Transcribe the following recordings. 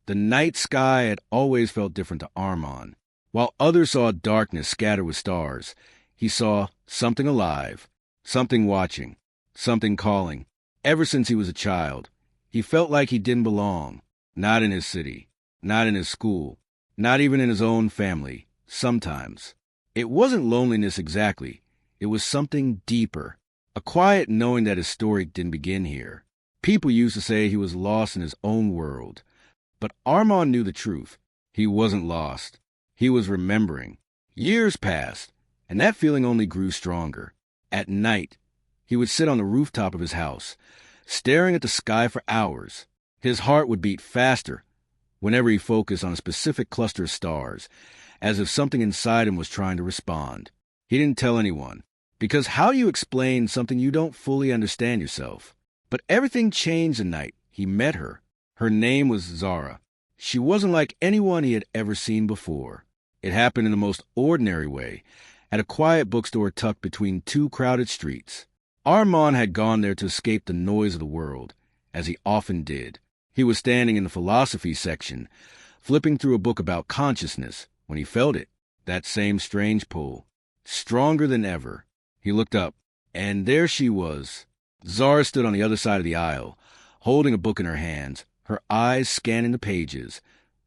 The night sky had always felt different to Armaan. While others saw darkness scattered with stars, he saw something alive, something watching, something calling. Ever since he was a child, he felt like he didn't belong, not in his city, not in his school, not even in his own family, sometimes. It wasn't loneliness exactly. It was something deeper, a quiet knowing that his story didn't begin here. People used to say he was lost in his own world, but Armaan knew the truth. He wasn't lost. He was remembering. Years passed, and that feeling only grew stronger. At night, he would sit on the rooftop of his house, staring at the sky for hours. His heart would beat faster whenever he focused on a specific cluster of stars, as if something inside him was trying to respond. He didn't tell anyone, because how do you explain something you don't fully understand yourself? But everything changed the night he met her. Her name was Zara. She wasn't like anyone he had ever seen before. It happened in the most ordinary way, at a quiet bookstore tucked between two crowded streets. Armaan had gone there to escape the noise of the world, as he often did. He was standing in the philosophy section, flipping through a book about consciousness, when he felt it, that same strange pull, stronger than ever. He looked up, and there she was. Zara stood on the other side of the aisle, holding a book in her hands, her eyes scanning the pages.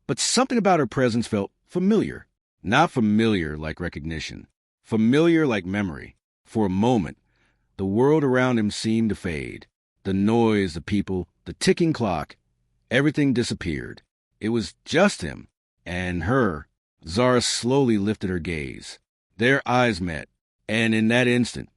But something about her presence felt familiar. Not familiar like recognition, familiar like memory. For a moment, the world around him seemed to fade. The noise, the people, the ticking clock, everything disappeared. It was just him and her. Zara slowly lifted her gaze. Their eyes met, and in that instant,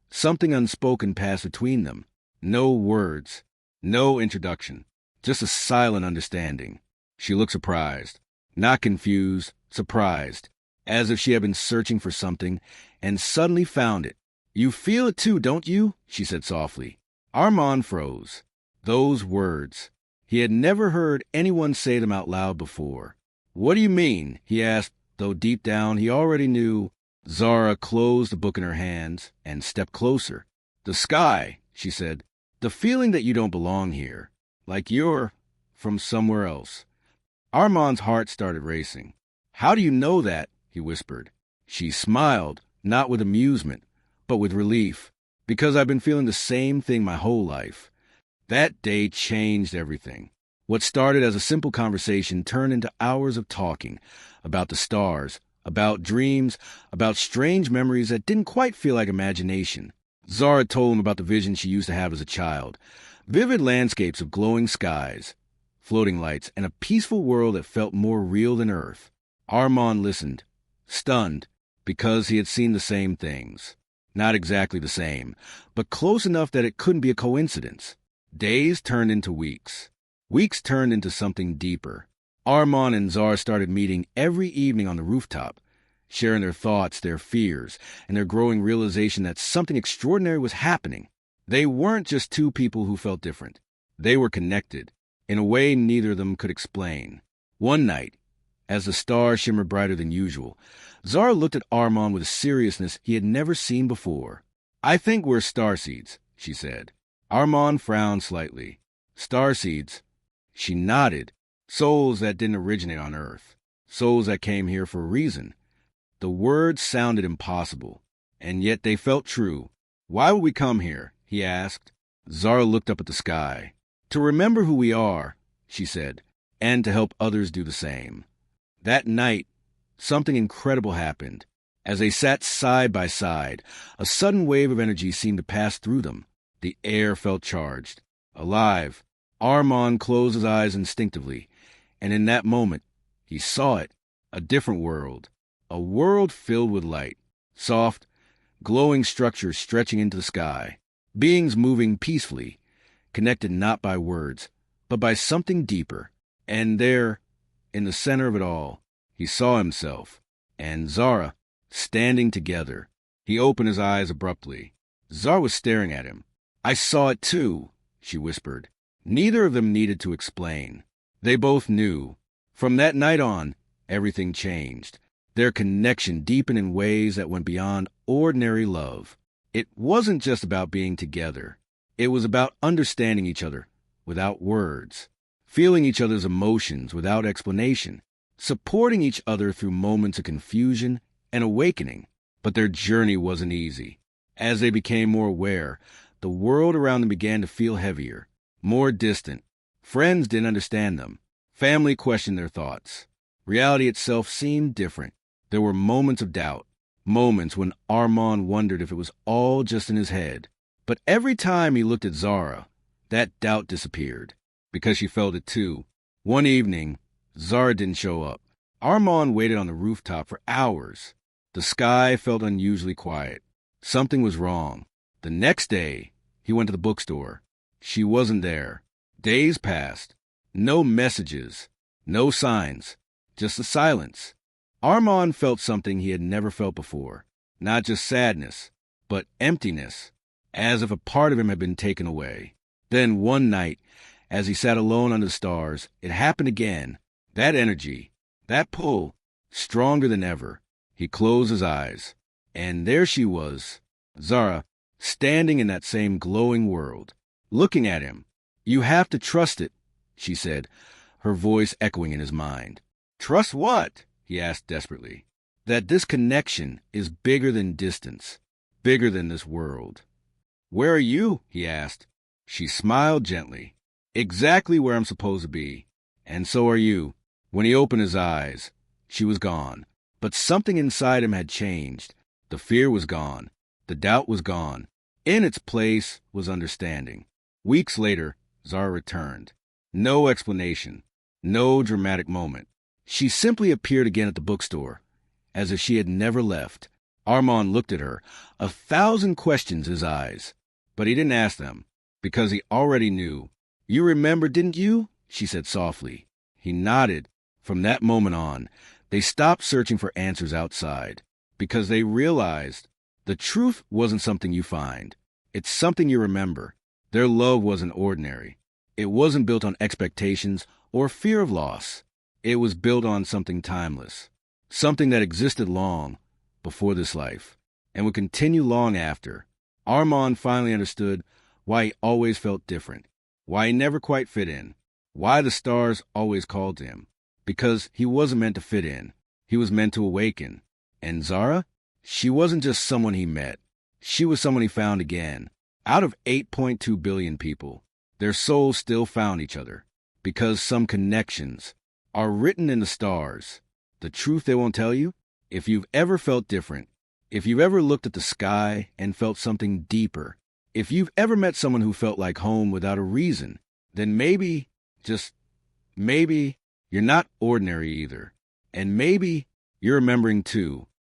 something unspoken passed between them. No words, no introduction, just a silent understanding. She looked surprised, not confused, surprised, as if she had been searching for something and suddenly found it. "You feel it too, don't you?" she said softly. Armaan froze. Those words. He had never heard anyone say them out loud before. "What do you mean?" he asked, though deep down he already knew. Zara closed the book in her hands and stepped closer. "The sky," she said. "The feeling that you don't belong here, like you're from somewhere else." Armaan's heart started racing. "How do you know that?" he whispered. She smiled, not with amusement, but with relief. "Because I've been feeling the same thing my whole life." That day changed everything. What started as a simple conversation turned into hours of talking about the stars, about dreams, about strange memories that didn't quite feel like imagination. Zara told him about the vision she used to have as a child. Vivid landscapes of glowing skies, floating lights, and a peaceful world that felt more real than Earth. Armaan listened, stunned, because he had seen the same things. Not exactly the same, but close enough that it couldn't be a coincidence. Days turned into weeks. Weeks turned into something deeper. Armaan and Zara started meeting every evening on the rooftop, sharing their thoughts, their fears, and their growing realization that something extraordinary was happening. They weren't just two people who felt different. They were connected, in a way neither of them could explain. One night, as the stars shimmered brighter than usual, Zara looked at Armaan with a seriousness he had never seen before. "I think we're starseeds," she said. Armaan frowned slightly. "Starseeds?" She nodded. "Souls that didn't originate on Earth. Souls that came here for a reason." The words sounded impossible, and yet they felt true. "Why would we come here?" he asked. Zara looked up at the sky. "To remember who we are," she said, "and to help others do the same." That night, something incredible happened. As they sat side by side, a sudden wave of energy seemed to pass through them. The air felt charged, alive. Armaan closed his eyes instinctively, and in that moment, he saw it, a different world. A world filled with light, soft, glowing structures stretching into the sky, beings moving peacefully, connected not by words, but by something deeper. And there, in the center of it all, he saw himself and Zara standing together. He opened his eyes abruptly. Zara was staring at him. "I saw it too," she whispered. Neither of them needed to explain. They both knew. From that night on, everything changed. Their connection deepened in ways that went beyond ordinary love. It wasn't just about being together. It was about understanding each other without words. feeling each other's emotions without explanation, supporting each other through moments of confusion and awakening. But their journey wasn't easy. As they became more aware, the world around them began to feel heavier, more distant. Friends didn't understand them. Family questioned their thoughts. Reality itself seemed different. There were moments of doubt, moments when Armaan wondered if it was all just in his head. But every time he looked at Zara, that doubt disappeared, because she felt it too. One evening, Zara didn't show up. Armaan waited on the rooftop for hours. The sky felt unusually quiet. Something was wrong. The next day, he went to the bookstore. She wasn't there. Days passed. No messages. No signs. Just the silence. Armaan felt something he had never felt before. Not just sadness, but emptiness, as if a part of him had been taken away. Then one night, as he sat alone under the stars, it happened again. That energy, that pull, stronger than ever. He closed his eyes, and there she was, Zara, standing in that same glowing world, looking at him. "You have to trust it," she said, her voice echoing in his mind. "Trust what?" he asked desperately. "That this connection is bigger than distance, bigger than this world." "Where are you?" he asked. She smiled gently. "Exactly where I'm supposed to be. And so are you." When he opened his eyes, she was gone. But something inside him had changed. The fear was gone. The doubt was gone. In its place was understanding. Weeks later, Zara returned. No explanation. No dramatic moment. She simply appeared again at the bookstore, as if she had never left. Armaan looked at her, 1,000 questions in his eyes. But he didn't ask them, because he already knew. "You remember, didn't you?" she said softly. He nodded. From that moment on, they stopped searching for answers outside, because they realized the truth wasn't something you find. It's something you remember. Their love wasn't ordinary. It wasn't built on expectations or fear of loss. It was built on something timeless, something that existed long before this life and would continue long after. Armaan finally understood why he always felt different, why he never quite fit in, why the stars always called to him. Because he wasn't meant to fit in. He was meant to awaken. And Zara? She wasn't just someone he met. She was someone he found again. Out of 8.2 billion people, their souls still found each other. Because some connections are written in the stars. The truth they won't tell you? If you've ever felt different, if you've ever looked at the sky and felt something deeper, if you've ever met someone who felt like home without a reason, then maybe, just maybe, you're not ordinary either. And maybe you're remembering too.